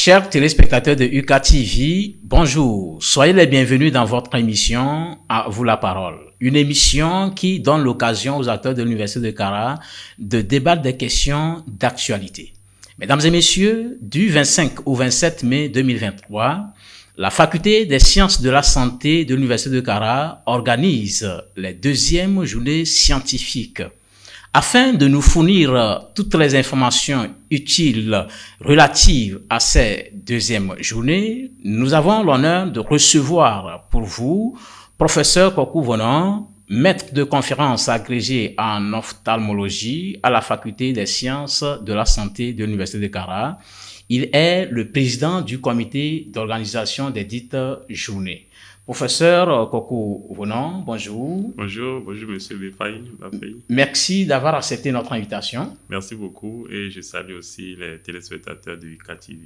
Chers téléspectateurs de UK TV, bonjour. Soyez les bienvenus dans votre émission « À vous la parole ». Une émission qui donne l'occasion aux acteurs de l'Université de Kara de débattre des questions d'actualité. Mesdames et messieurs, du 25 au 27 mai 2023, la Faculté des sciences de la santé de l'Université de Kara organise les deuxièmes journées scientifiques. Afin de nous fournir toutes les informations utiles relatives à ces deuxièmes journées, nous avons l'honneur de recevoir pour vous professeur Kokou Vonon, maître de conférence agrégé en ophtalmologie à la Faculté des sciences de la santé de l'Université de Kara. Il est le président du comité d'organisation des dites journées. Professeur Kokou Vonon, bonjour. Bonjour monsieur Befay. Merci d'avoir accepté notre invitation. Merci beaucoup et je salue aussi les téléspectateurs de UK TV.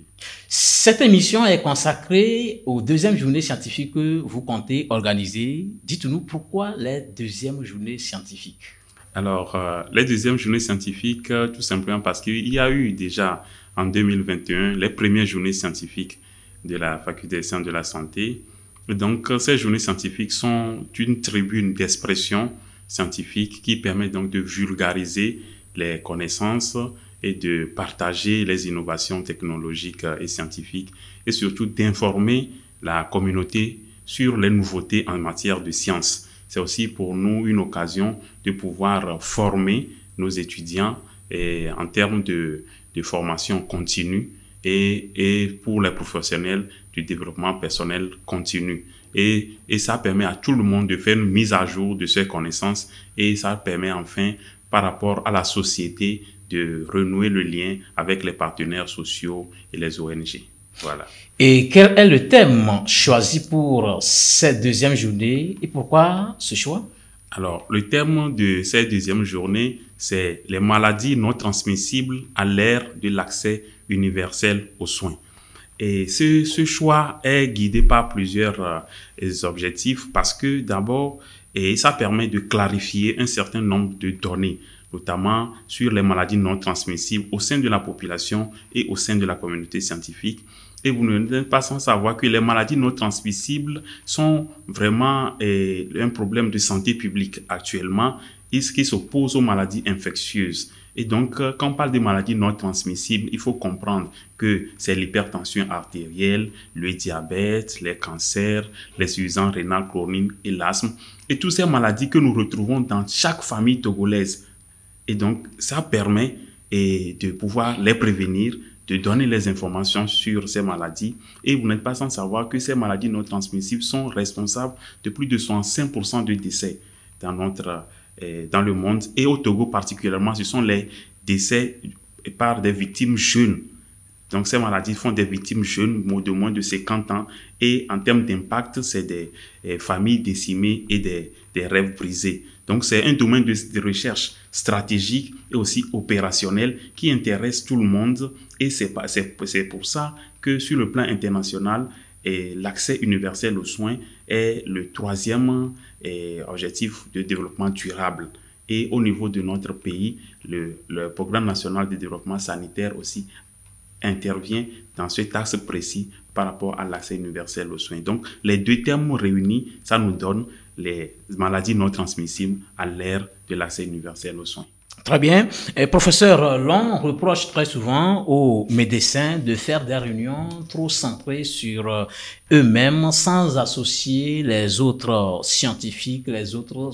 Cette émission est consacrée aux deuxièmes journées scientifiques que vous comptez organiser. Dites-nous pourquoi les deuxièmes journées scientifiques? Alors, les deuxièmes journées scientifiques, tout simplement parce qu'il y a eu déjà en 2021 les premières journées scientifiques de la Faculté des sciences de la santé. Donc, ces journées scientifiques sont une tribune d'expression scientifique qui permet donc de vulgariser les connaissances et de partager les innovations technologiques et scientifiques et surtout d'informer la communauté sur les nouveautés en matière de sciences. C'est aussi pour nous une occasion de pouvoir former nos étudiants en termes de formation continue et pour les professionnels du développement personnel continu. Et ça permet à tout le monde de faire une mise à jour de ses connaissances et ça permet enfin, par rapport à la société, de renouer le lien avec les partenaires sociaux et les ONG. Voilà. Et quel est le thème choisi pour cette deuxième journée et pourquoi ce choix? Alors, le thème de cette deuxième journée, c'est les maladies non transmissibles à l'ère de l'accès universel aux soins. Et ce choix est guidé par plusieurs objectifs parce que d'abord, ça permet de clarifier un certain nombre de données, notamment sur les maladies non transmissibles au sein de la population et au sein de la communauté scientifique. Et vous n'êtes pas sans savoir que les maladies non transmissibles sont vraiment un problème de santé publique actuellement, et ce qui s'oppose aux maladies infectieuses. Et donc, quand on parle des maladies non transmissibles, il faut comprendre que c'est l'hypertension artérielle, le diabète, les cancers, les insuffisances rénales chroniques et l'asthme, et toutes ces maladies que nous retrouvons dans chaque famille togolaise. Et donc, ça permet de pouvoir les prévenir, de donner les informations sur ces maladies. Et vous n'êtes pas sans savoir que ces maladies non transmissibles sont responsables de plus de 65% de décès dans le monde. Et au Togo particulièrement, ce sont les décès par des victimes jeunes. Donc ces maladies font des victimes jeunes de moins de 50 ans. Et en termes d'impact, c'est des familles décimées et des rêves brisés. Donc c'est un domaine de recherche stratégique et aussi opérationnel qui intéresse tout le monde. Et c'est pour ça que sur le plan international, l'accès universel aux soins est le troisième objectif de développement durable. Et au niveau de notre pays, le Programme national de développement sanitaire aussi intervient dans cet axe précis par rapport à l'accès universel aux soins. Donc, les deux termes réunis, ça nous donne les maladies non transmissibles à l'ère de l'accès universel aux soins. Très bien. Professeur, l'on reproche très souvent aux médecins de faire des réunions trop centrées sur eux-mêmes sans associer les autres scientifiques, les autres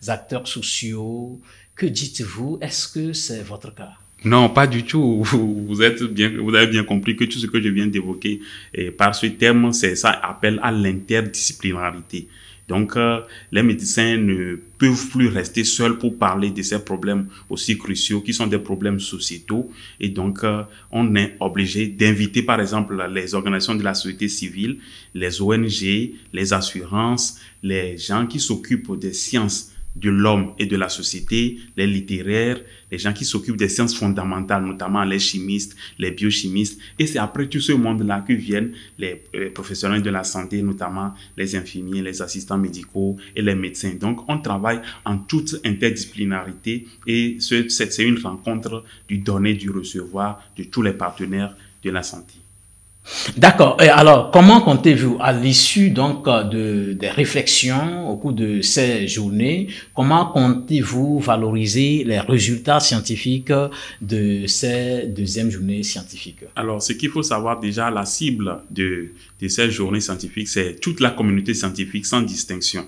acteurs sociaux. Que dites-vous? Est-ce que c'est votre cas? Non, pas du tout. Vous avez bien compris que tout ce que je viens d'évoquer par ce terme, ça appelle à l'interdisciplinarité. Donc, les médecins ne peuvent plus rester seuls pour parler de ces problèmes aussi cruciaux qui sont des problèmes sociétaux. Et donc, on est obligé d'inviter, par exemple, les organisations de la société civile, les ONG, les assurances, les gens qui s'occupent des sciences de l'homme et de la société, les littéraires, les gens qui s'occupent des sciences fondamentales, notamment les chimistes, les biochimistes. Et c'est après tout ce monde-là que viennent les professionnels de la santé, notamment les infirmiers, les assistants médicaux et les médecins. Donc, on travaille en toute interdisciplinarité et c'est une rencontre du donner, du recevoir de tous les partenaires de la santé. D'accord. Et alors, comment comptez-vous, à l'issue donc des réflexions au cours de ces journées, comment comptez-vous valoriser les résultats scientifiques de ces deuxièmes journées scientifiques? Alors, ce qu'il faut savoir déjà, la cible de ces journées scientifiques, c'est toute la communauté scientifique sans distinction,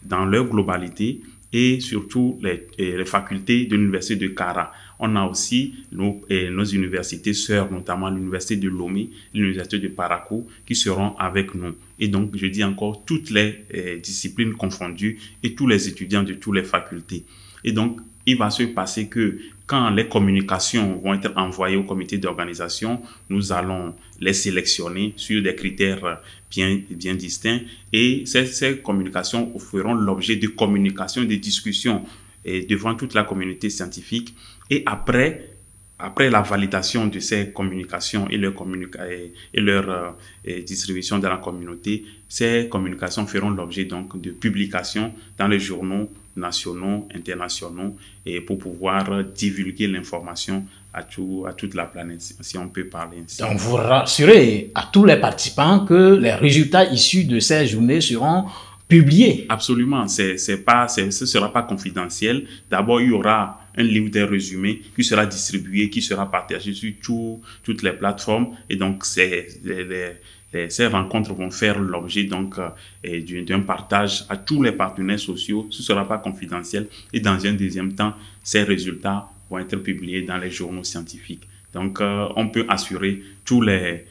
dans leur globalité, et surtout les facultés de l'Université de Kara. On a aussi nos universités sœurs, notamment l'Université de Lomé, l'Université de Parakou, qui seront avec nous. Et donc, je dis encore, toutes les disciplines confondues et tous les étudiants de toutes les facultés. Et donc, il va se passer que quand les communications vont être envoyées au comité d'organisation, nous allons les sélectionner sur des critères bien distincts et ces communications feront l'objet de communications, de discussions devant toute la communauté scientifique. Et après la validation de ces communications et leur distribution dans la communauté, ces communications feront l'objet donc de publications dans les journaux nationaux, internationaux, et pour pouvoir divulguer l'information à toute la planète, si on peut parler ainsi. Donc, vous rassurez à tous les participants que les résultats issus de ces journées seront publiés. Absolument, ce sera pas confidentiel. D'abord, il y aura un livre des résumés qui sera distribué, qui sera partagé sur toutes les plateformes, et donc ces rencontres vont faire l'objet donc d'un partage à tous les partenaires sociaux. Ce ne sera pas confidentiel, et dans un deuxième temps, ces résultats vont être publiés dans les journaux scientifiques. Donc, on peut assurer tous les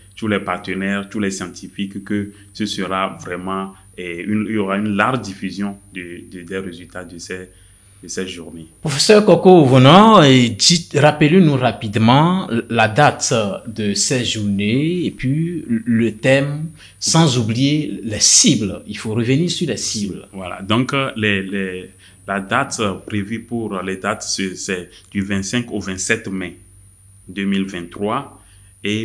partenaires, tous les scientifiques que ce sera vraiment il y aura une large diffusion des résultats de ces journées. Professeur Koko Ouvono, rappelez-nous rapidement la date de ces journées et puis le thème, sans oublier les cibles. Il faut revenir sur les cibles. Voilà, donc la date prévue pour les dates, c'est du 25 au 27 mai 2023.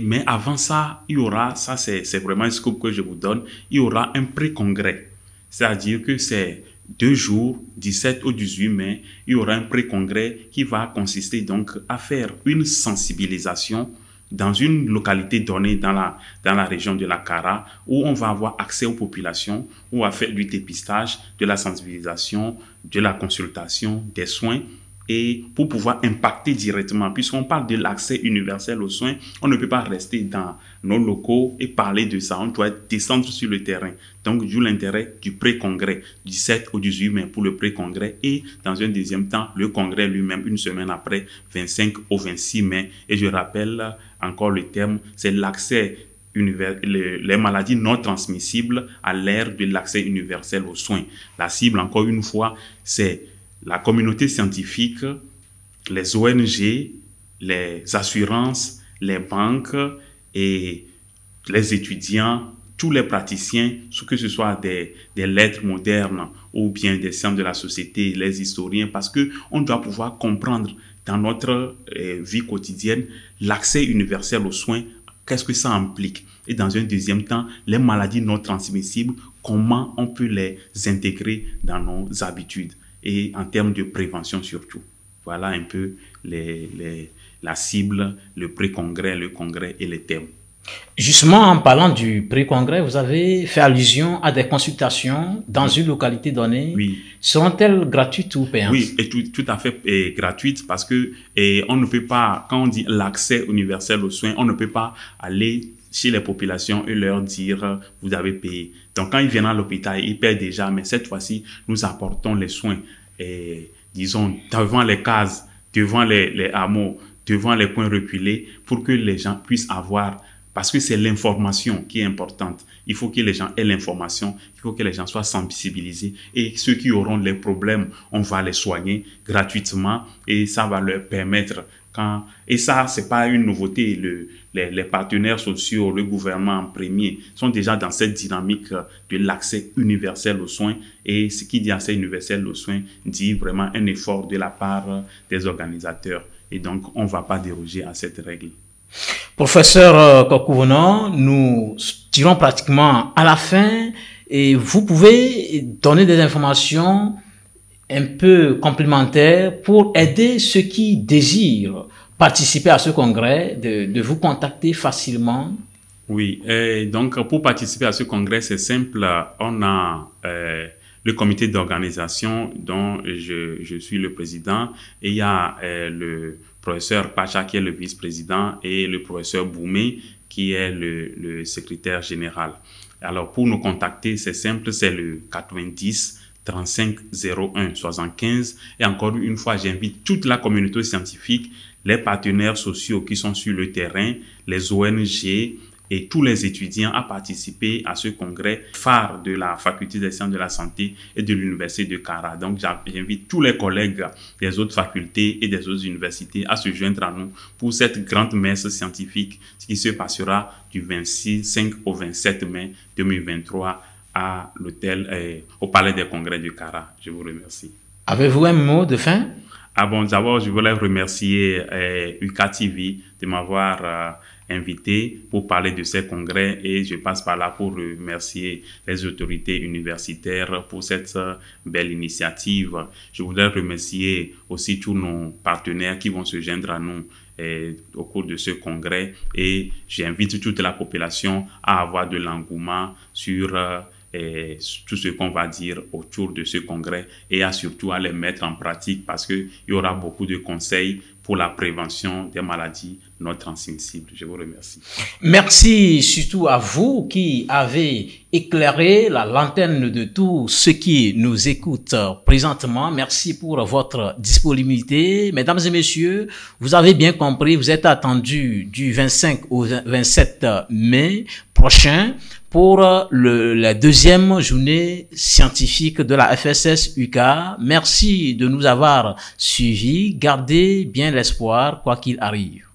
Mais avant ça, il y aura, ça c'est vraiment un scoop que je vous donne, il y aura un pré-congrès. C'est-à-dire que c'est 2 jours, 17 au 18 mai, il y aura un pré-congrès qui va consister donc à faire une sensibilisation dans une localité donnée dans la région de la Kara, où on va avoir accès aux populations, où on va faire du dépistage, de la sensibilisation, de la consultation, des soins, et pour pouvoir impacter directement, puisqu'on parle de l'accès universel aux soins, on ne peut pas rester dans nos locaux et parler de ça, on doit descendre sur le terrain. Donc, d'où l'intérêt du pré-congrès, du 7 au 18 mai pour le pré-congrès, et dans un deuxième temps, le congrès lui-même, une semaine après, 25 au 26 mai. Et je rappelle encore le terme, c'est l'accès les maladies non transmissibles à l'ère de l'accès universel aux soins. La cible, encore une fois, c'est la communauté scientifique, les ONG, les assurances, les banques et les étudiants, tous les praticiens, que ce soit des lettres modernes ou bien des sciences de la société, les historiens, parce que on doit pouvoir comprendre dans notre vie quotidienne l'accès universel aux soins, qu'est-ce que ça implique. Et dans un deuxième temps, les maladies non transmissibles, comment on peut les intégrer dans nos habitudes. Et en termes de prévention surtout. Voilà un peu la cible, le pré-congrès, le congrès et les thèmes. Justement, en parlant du pré-congrès, vous avez fait allusion à des consultations dans une localité donnée. Oui. Seront-elles gratuites ou payantes? Oui, et tout à fait gratuites, parce que on ne peut pas, quand on dit l'accès universel aux soins, on ne peut pas aller chez les populations et leur dire vous avez payé. Donc quand ils viennent à l'hôpital, ils paient déjà, mais cette fois-ci, nous apportons les soins, disons, devant les cases, devant les hameaux, devant les points reculés, pour que les gens puissent avoir, parce que c'est l'information qui est importante. Il faut que les gens aient l'information, il faut que les gens soient sensibilisés, et ceux qui auront les problèmes, on va les soigner gratuitement, et ça va leur permettre et ça, c'est pas une nouveauté. Les partenaires sociaux, le gouvernement en premier, sont déjà dans cette dynamique de l'accès universel aux soins. Et ce qui dit accès universel aux soins dit vraiment un effort de la part des organisateurs. Et donc, on ne va pas déroger à cette règle. Professeur Koko Ouvono, nous tirons pratiquement à la fin, et vous pouvez donner des informations un peu complémentaires pour aider ceux qui désirent participer à ce congrès, de vous contacter facilement. Oui, donc pour participer à ce congrès, c'est simple. On a le comité d'organisation dont je suis le président, et il y a le professeur Pacha qui est le vice-président et le professeur Boumé qui est le secrétaire général. Alors pour nous contacter, c'est simple, c'est le 90 35 01 75. Et encore une fois, j'invite toute la communauté scientifique, les partenaires sociaux qui sont sur le terrain, les ONG et tous les étudiants à participer à ce congrès phare de la Faculté des sciences de la santé et de l'Université de Kara. Donc, j'invite tous les collègues des autres facultés et des autres universités à se joindre à nous pour cette grande messe scientifique qui se passera du 5 au 27 mai 2023 à l'hôtel, au Palais des Congrès de Kara. Je vous remercie. Avez-vous un mot de fin? Bon, d'abord, je voulais remercier UKTV de m'avoir invité pour parler de ces congrès, et je passe par là pour remercier les autorités universitaires pour cette belle initiative. Je voudrais remercier aussi tous nos partenaires qui vont se joindre à nous au cours de ce congrès, et j'invite toute la population à avoir de l'engouement sur tout ce qu'on va dire autour de ce congrès, et surtout à les mettre en pratique, parce qu'il y aura beaucoup de conseils pour la prévention des maladies non transmissibles. Je vous remercie. Merci surtout à vous qui avez éclairé la lanterne de tous ceux qui nous écoutent présentement. Merci pour votre disponibilité. Mesdames et messieurs, vous avez bien compris, vous êtes attendus du 25 au 27 mai prochain pour la deuxième journée scientifique de la FSS UK. Merci de nous avoir suivis. Gardez bien l'espoir, quoi qu'il arrive.